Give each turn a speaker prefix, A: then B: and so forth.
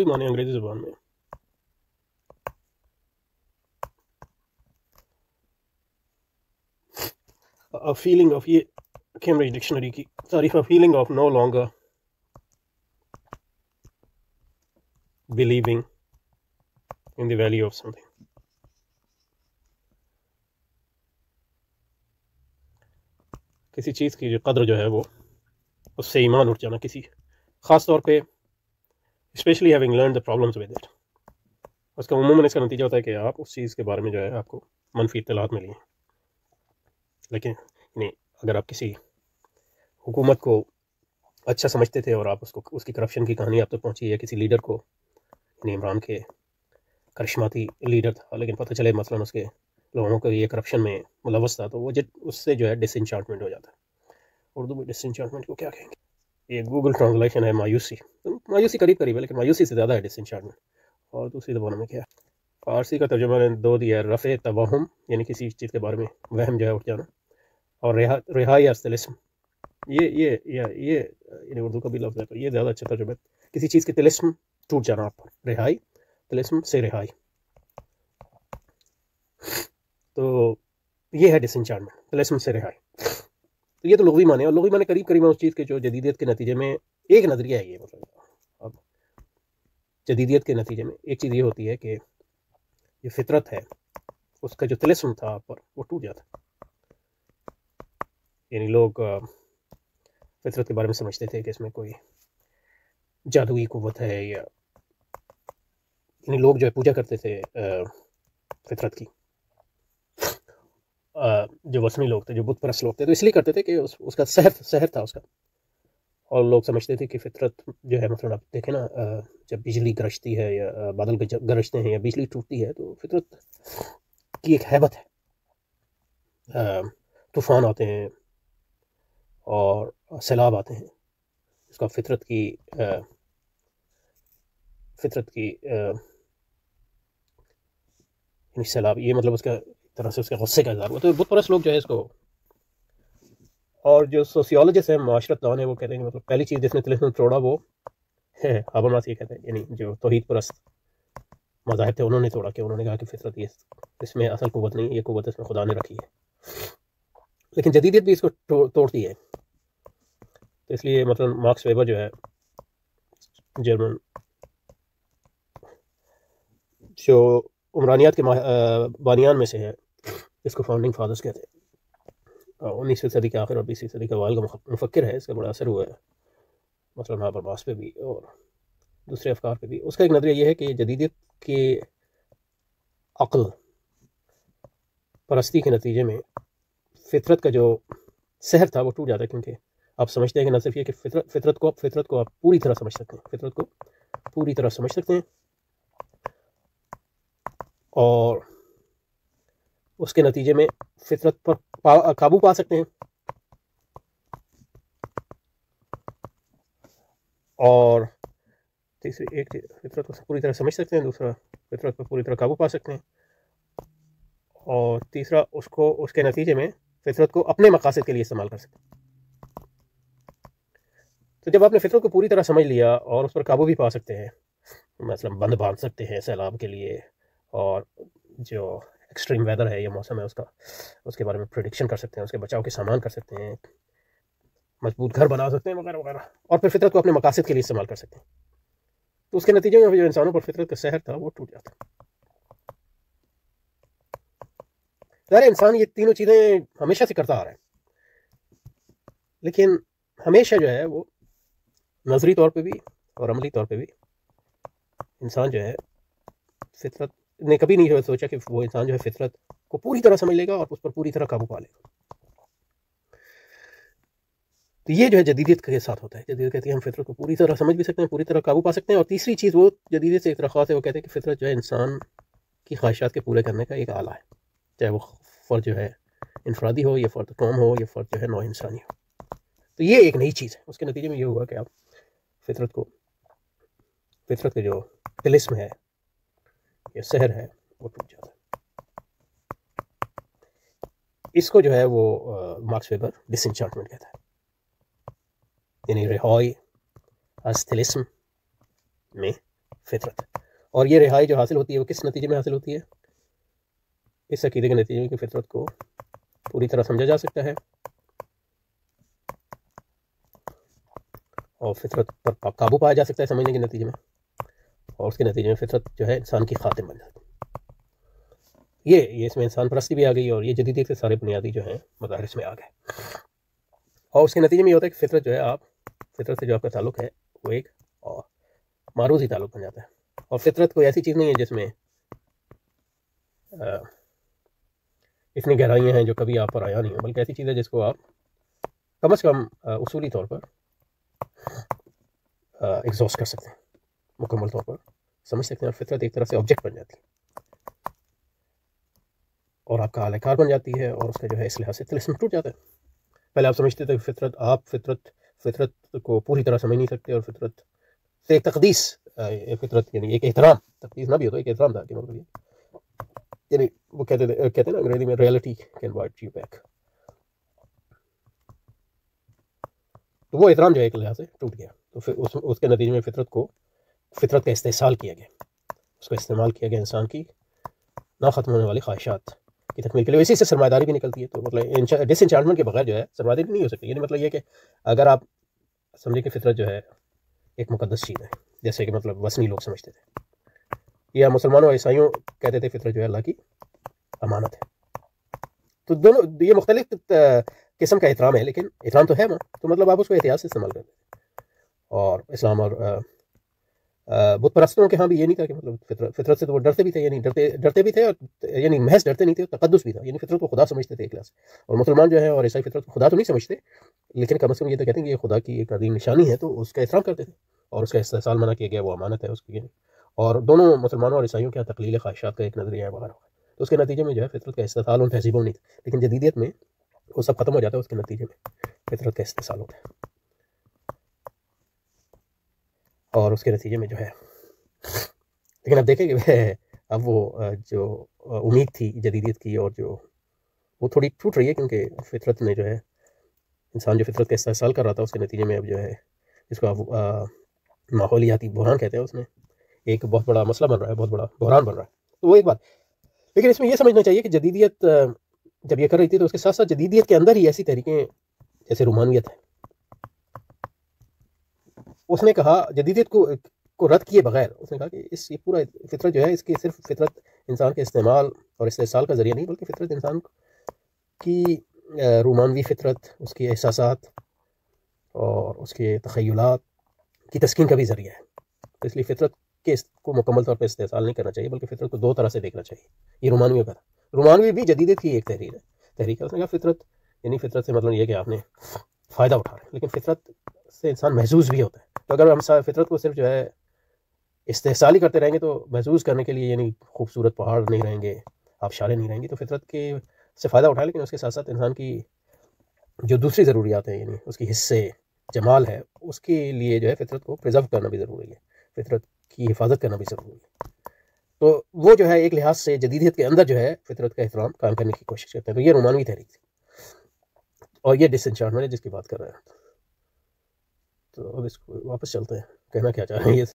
A: लुग़वी माने अंग्रेजी ज़ुबान में। A feeling of, ये कैम्ब्रिज डिक्शनरी की तारीफ, a feeling of no longer believing in the value of something. किसी चीज़ की जो कदर जो है वो, उससे ईमान उठ जाना किसी ख़ास तौर पे, specially having learn the problems with it, उसका उमूमन इसका नतीजा होता है कि आप उस चीज़ के बारे में जो है आपको मनफी इत्तलात मिली हैं। लेकिन नहीं, अगर आप किसी हुकूमत को अच्छा समझते थे और आप उसको, उसकी करप्शन की कहानी आप तक पहुंची, या किसी लीडर को, इमरान के करिश्माती लीडर था, लेकिन पता चले मसलन उसके लोगों को ये करप्शन में मुलवस था, तो वो उससे जो है डिसइंचार्टमेंट हो जाता है। उर्दू में डिसइंचार्टमेंट को क्या कहेंगे? ये गूगल ट्रांसलेशन है मायूसी। तो मायूसी करीब करीब है, लेकिन मायूसी से ज़्यादा है डिसइंचार्टमेंट। और दूसरी ज़बानों में क्या है? फ़ारसी का तर्जुमा ने दो दिया, रफ़े तवहुम, यानी किसी चीज़ के बारे में वहम जो है उठ जाना, और रिहाई तिलिस्म। ये यानी उर्दू का भी लफ्ज़ है, तो ये ज़्यादा अच्छा तर्जुमा है, किसी चीज़ के तिलिस्म टूट जाना आप पर, रिहाई, तिलिस्म से रिहाई। तो ये है डिसइंचार्टमेंट, तिलिस्म से रिहाई। तो ये तो लुग़वी माने, और लुग़वी माने करीब करीब उस चीज़ के जो जदीदियत के नतीजे में एक नज़रिया है ये, मतलब अब जदीदियत के नतीजे में एक चीज़ ये होती है कि ये फितरत है, उसका जो तिलिस्म था आप पर वो टूट जाता है। यानी लोग फितरत के बारे में समझते थे कि इसमें कोई जादुई कुव्वत है, या यानी लोग जो है पूजा करते थे फितरत की, जो वसनी लोग थे, जो बुत परस्त लोग थे, तो इसलिए करते थे कि उसका सहर था उसका। और लोग समझते थे कि फितरत जो है, मतलब आप देखें ना, जब बिजली गरजती है या बादल गरजते हैं या बिजली टूटती है, तो फितरत की एक हैबत है। तूफ़ान आते हैं और सैलाब आते हैं, उसका फितरत की सैलाब, ये मतलब उसका तरह से उसके गुस्से का इज़हार हुआ। तो बुत परस्त लोग जो है इसको, और जो सोशियोलॉजिस्ट है, माशरतदान है, वो कहते हैं कि मतलब पहली चीज़ जिसने तिलिस्म तोड़ा वो है हाबरमास, ये कहते हैं, यानी जो तौहीद परस्त मज़ाहिब थे उन्होंने तोड़ा, कि उन्होंने कहा कि फितरत ये, इसमें असल कुव्वत नहीं, ये कुव्वत इसमें खुदा ने रखी है। लेकिन जदीदियत भी इसको तोड़ती है। तो इसलिए मतलब मार्क्स वेबर जो है, जर्मन, जो उमरानियात के बानियान में से है, इसको फाउंडिंग फादर्स कहते हैं। 19वीं सदी के आखिर और 20वीं सदी का वाल का मुफक्किर है, इसका बड़ा असर हुआ है मतलब हाबरमास पे भी और दूसरे अफकार पे भी। उसका एक नज़रिया ये है कि जदीदियत के अक्ल परस्ती के नतीजे में फितरत का जो सहर था वो टूट जाता है, क्योंकि आप समझते हैं कि न सिर्फ ये कि फितरत को आप पूरी तरह समझ सकते हैं, फितरत को पूरी तरह समझ सकते हैं, और उसके नतीजे में फितरत पर काबू पा सकते हैं, और तीसरी एक फितरत को पूरी तरह समझ सकते हैं, दूसरा फितरत पर पूरी तरह काबू पा सकते हैं, और तीसरा उसको, उसके नतीजे में फितरत को अपने मकासद के लिए इस्तेमाल कर सकते हैं। तो जब आपने फितरत को पूरी तरह समझ लिया और उस पर काबू भी पा सकते हैं, मतलब बंद बांध सकते हैं सैलाब के लिए, और जो एक्सट्रीम वेदर है या मौसम है उसके बारे में प्रेडिक्शन कर सकते हैं, उसके बचाव के सामान कर सकते हैं, मजबूत घर बना सकते हैं वगैरह वगैरह, और फिर फितरत को अपने मकासद के लिए इस्तेमाल कर सकते हैं। तो उसके नतीजे में जो इंसानों पर फितरत का सहर था वो टूट जाता है। ज़ाहिर इंसान ये तीनों चीज़ें हमेशा से करता आ रहा है, लेकिन हमेशा जो है वो नजरी तौर पे भी और अमली तौर पे भी इंसान जो है, फितरत ने कभी नहीं सोचा कि वो इंसान जो है फितरत को पूरी तरह समझ लेगा और उस पर पूरी तरह काबू पा लेगा। तो ये जो है जदीदियत के साथ होता है। जदीदियत कहती है हम फितरत को पूरी तरह समझ भी सकते हैं, पूरी तरह काबू पा सकते हैं। और तीसरी चीज़ वो जदीदियत से एक तरह ख़ास है, वो कहते हैं कि फितरत जो है इंसान की ख्वाहिशात के पूरे करने का एक आला है, चाहे वो फ़र्द जो है इनफरादी हो या फ़र्द कौम हो या फ़र्द जो है नौ इंसानी हो। तो ये एक नई चीज़ है। उसके नतीजे में ये हुआ कि आप फितरत के जो तिलिस्म है या सहर है वो टूट जाता है। इसको जो है वो मार्क्स वेबर डिसइंचार्टमेंट कहता है, यानी रिहाई अस तिलिस्म में فطرت. اور یہ رہائی جو حاصل ہوتی ہے وہ کس نتیجے میں حاصل ہوتی ہے؟ اس عقیدے کے نتیجے میں کہ فطرت کو پوری طرح سمجھا جا سکتا ہے اور فطرت پر قابو پایا جا سکتا ہے سمجھنے کے نتیجے میں، اور اس کے نتیجے میں فطرت جو ہے انسان کی خاتم بن جاتی ہے. یہ اس میں انسان پرستی بھی آ گئی، اور یہ جدیدیت کے سارے بنیادی جو ہیں مظاہر اس میں آ گئے. اور اس کے نتیجے میں یہ ہوتا ہے کہ فطرت جو ہے فطرت سے جو آپ کا تعلق ہے وہ ایک معروضی تعلق بن جاتا ہے. اور فطرت کوئی ایسی چیز نہیں ہے جس میں اتنی گہرائیاں ہیں جو کبھی آپ پر آیا نہیں ہو، بلکہ ایسی چیز ہے جس کو آپ کم از کم اصولی طور پر ایگزاسٹ کر سکتے ہیں، مکمل طور پر سمجھ سکتے ہیں. اور فطرت ایک طرح سے آبجیکٹ بن جاتی ہے اور آپ کا اعلی کار بن جاتی ہے، اور اس کا جو ہے اس لحاظ سے طلسم ٹوٹ جاتا ہے. پہلے آپ سمجھتے تھے کہ فطرت کو پوری طرح سمجھ نہیں سکتے، اور فطرت سے ایک تقدیس، فطرت یعنی ایک احترام، تقدیس نہ بھی ہو تو ایک احترام تھا کہ مطلب یعنی وہ کہتے ہیں نا انگریزی میں reality can byte you back. تو وہ احترام جو ہے ایک لحاظ سے ٹوٹ گیا. تو پھر اس کے نتیجے میں فطرت کا استحصال کیا گیا، اس کو استعمال کیا گیا انسان کی نہ ختم ہونے والی خواہشات کی تکمیل کے لیے. اسی سے سرمایہ داری بھی نکلتی ہے. تو مطلب ڈس انچانٹمنٹ کے بغیر جو ہے سرمایہ داری نہیں ہو سکتی. یعنی مطلب یہ کہ اگر آپ سمجھیں کہ فطرت جو ہے ایک مقدس چیز ہے، جیسے کہ مطلب وثنی لوگ سمجھتے تھے، یا مسلمانوں اور عیسائیوں کہتے تھے فطرت جو ہے اللہ کی امانت ہے. تو دونوں یہ مختلف قسم کا احترام ہے، لیکن احترام تو ہے نا. تو مطلب آپ اس کو احتیاط سے استعمال کرتے ہیں. اور اسلام اور بت پرستوں کے ہاں بھی یہ نہیں تھا کہ مطلب فطرت سے تو وہ ڈرتے بھی تھے، یعنی ڈرتے بھی تھے، اور یعنی محض ڈرتے نہیں تھے، تقدس بھی تھا. یعنی فطرت کو خدا سمجھتے تھے ایک کلاس. اور مسلمان جو ہے اور عیسائی فطرت کو خدا تو نہیں سمجھتے، لیکن کم از کم یہ تو کہتے ہیں کہ یہ خدا کی ایک عظیم نشانی ہے، تو اس کا احترام کرتے تھے. اور اس کا استحصال منع کیا گیا، وہ امانت ہے اس کی. اور دونوں مسلمانوں اور عیسائیوں کے تقلیل خواہشات کا ایک نظریہ ہے باہر. تو اس کے نتیجے میں جو ہے فطرت کا استحصال ان تہذیبوں نہیں تھا. لیکن جدیدیت میں وہ سب ختم ہو جاتا ہے، اس کے نتیجے میں فطرت کا استحصال ہوتا ہے. اور اس کے نتیجے میں جو ہے، لیکن اب دیکھیں کہ اب وہ جو امید تھی جدیدیت کی، اور جو وہ تھوڑی ٹوٹ رہی ہے، کیونکہ فطرت نے جو ہے انسان جو فطرت کا استحصال کر رہا تھا، اس کے نتیجے میں اب جو ہے جس کو آپ ماحولیاتی بحران کہتے ہیں، اس میں ایک بہت بڑا مسئلہ بن رہا ہے، بہت بڑا بحران بن رہا ہے. تو وہ ایک بات. لیکن اس میں یہ سمجھنا چاہیے کہ جدیدیت جب یہ کر رہی تھی تو اس کے ساتھ ساتھ جدیدیت کے اندر ہی ایسی تحریکیں جیسے رومانویت ہے، اس نے کہا جدیدیت کو رد کیے بغیر اس نے کہا کہ یہ پورا فطرت جو ہے، اس کی صرف فطرت انسان کے استعمال اور استحصال کا ذریعہ نہیں، بلکہ فطرت انسان کی رومانوی فطرت، اس کے احساسات اور اس کے تخیلات کی تسکین کا بھی ذریعہ ہے. تو اس لیے فطرت کو مکمل طور پہ استحصال نہیں کرنا چاہیے، بلکہ فطرت کو دو طرح سے دیکھنا چاہیے. یہ رومانوی کا تھا. رومانوی بھی جدیدیت کی ایک تحریک ہے. اس نے کہا فطرت یعنی فطرت سے مطلب یہ کہ آپ نے فائدہ اٹھا رہے ہیں، لیکن فطرت سے انسان محظوظ بھی ہوتا ہے. تو اگر ہم فطرت کو صرف جو ہے استحصال ہی کرتے رہیں گے تو محظوظ کرنے کے لیے یعنی خوبصورت پہاڑ نہیں رہیں گے، آبشاریں نہیں رہیں گی، تو فطرت کے سے فائدہ اٹھائے، لیکن اس کے ساتھ ساتھ انسان کی جو دوسری ضروریات ہیں، یعنی اس کی حصے جمال ہے، اس کے لیے جو ہے فطرت کو پرزرو کرنا بھی ضروری ہے، فطرت کی حفاظت کرنا بھی ضروری ہے. تو وہ جو ہے ایک لحاظ سے جدیدیت کے اندر جو ہے فطرت کا احترام قائم کرنے کی کوشش کرتے ہیں. تو یہ رومانوی تحریک تھی، اور یہ ڈس انچانٹمنٹ ہے جس کی بات کر رہے ہیں. تو اب اس کو واپس چلتے ہیں، کہنا کیا چاہ رہے ہیں یہ